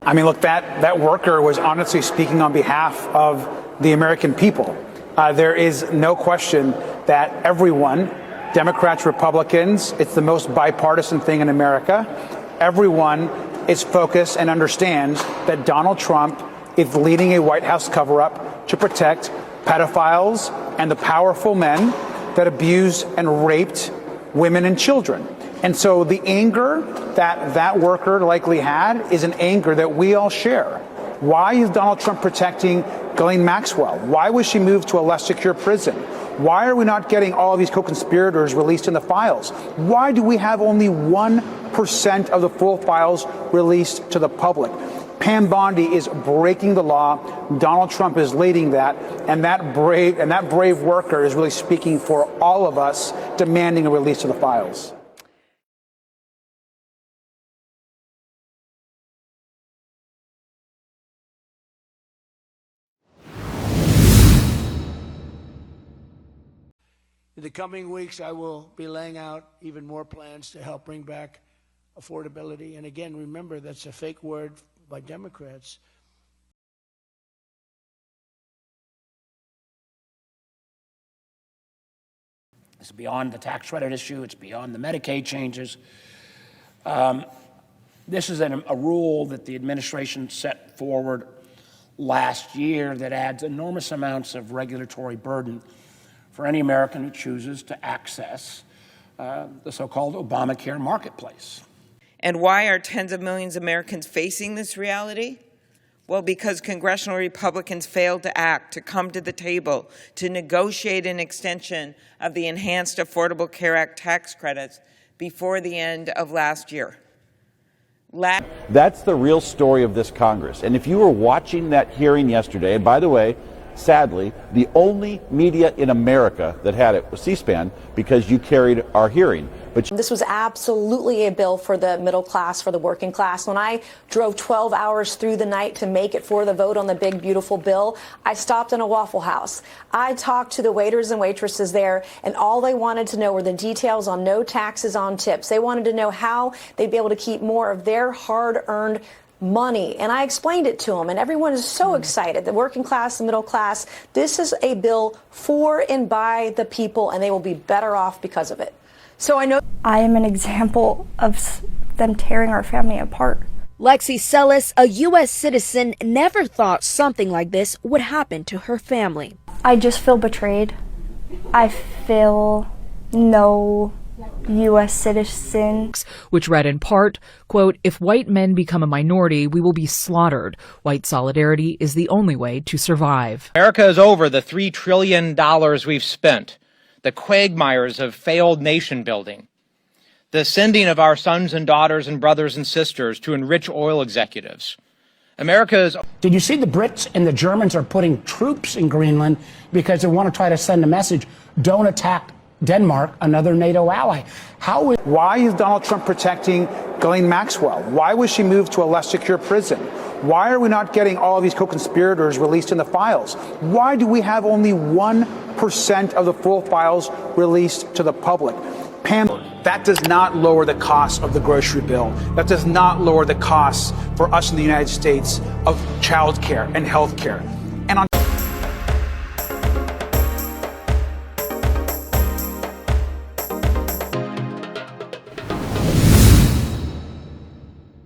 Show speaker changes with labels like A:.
A: I mean, look, that worker was honestly speaking on behalf of the American people. There is no question that everyone, Democrats, Republicans, it's the most bipartisan thing in America. Everyone is focused and understands that Donald Trump is leading a White House cover-up to protect pedophiles and the powerful men that abused and raped women and children. And so the anger that worker likely had is an anger that we all share. Why is Donald Trump protecting Ghislaine Maxwell? Why was she moved to a less secure prison? Why are we not getting all of these co-conspirators released in the files? Why do we have only 1% of the full files released to the public? Pam Bondi is breaking the law. Donald Trump is leading that, and that brave worker is really speaking for all of us, demanding a release of the files.
B: In the coming weeks, I will be laying out even more plans to help bring back affordability. And again, remember, that's a fake word by Democrats.
C: It's beyond the tax credit issue. It's beyond the Medicaid changes. This is a rule that the administration set forward last year that adds enormous amounts of regulatory burden for any American who chooses to access the so-called Obamacare marketplace.
D: And why are tens of millions of Americans facing this reality? Well, because congressional Republicans failed to act, to come to the table, to negotiate an extension of the Enhanced Affordable Care Act tax credits before the end of last year.
E: That's the real story of this Congress. And if you were watching that hearing yesterday, and by the way, sadly, the only media in America that had it was C-SPAN, because you carried our hearing. But
F: this was absolutely a bill for the middle class, for the working class. When I drove 12 hours through the night to make it for the vote on the big, beautiful bill, I stopped in a Waffle House. I talked to the waiters and waitresses there, and all they wanted to know were the details on no taxes on tips. They wanted to know how they'd be able to keep more of their hard-earned money. And I explained it to them, and everyone is so excited. The working class, the middle class, this is a bill for and by the people, and they will be better off because of it. So I know
G: I am an example of them tearing our family apart.
H: Lexi Sellis, a U.S. citizen, never thought something like this would happen to her family.
G: I just feel betrayed. I feel no U.S. citizen.
I: Which read in part, quote, "If white men become a minority, we will be slaughtered. White solidarity is the only way to survive."
J: America is over the $3 trillion we've spent, the quagmires of failed nation building, the sending of our sons and daughters and brothers and sisters to enrich oil executives. America is...
K: Did you see the Brits and the Germans are putting troops in Greenland because they want to try to send a message, don't attack Denmark, another NATO ally?
A: Why is Donald Trump protecting Ghislaine Maxwell? Why was she moved to a less secure prison? Why are we not getting all of these co-conspirators released in the files? Why do we have only 1% of the full files released to the public? Pam, that does not lower the cost of the grocery bill. That does not lower the costs for us in the United States of child care and health care.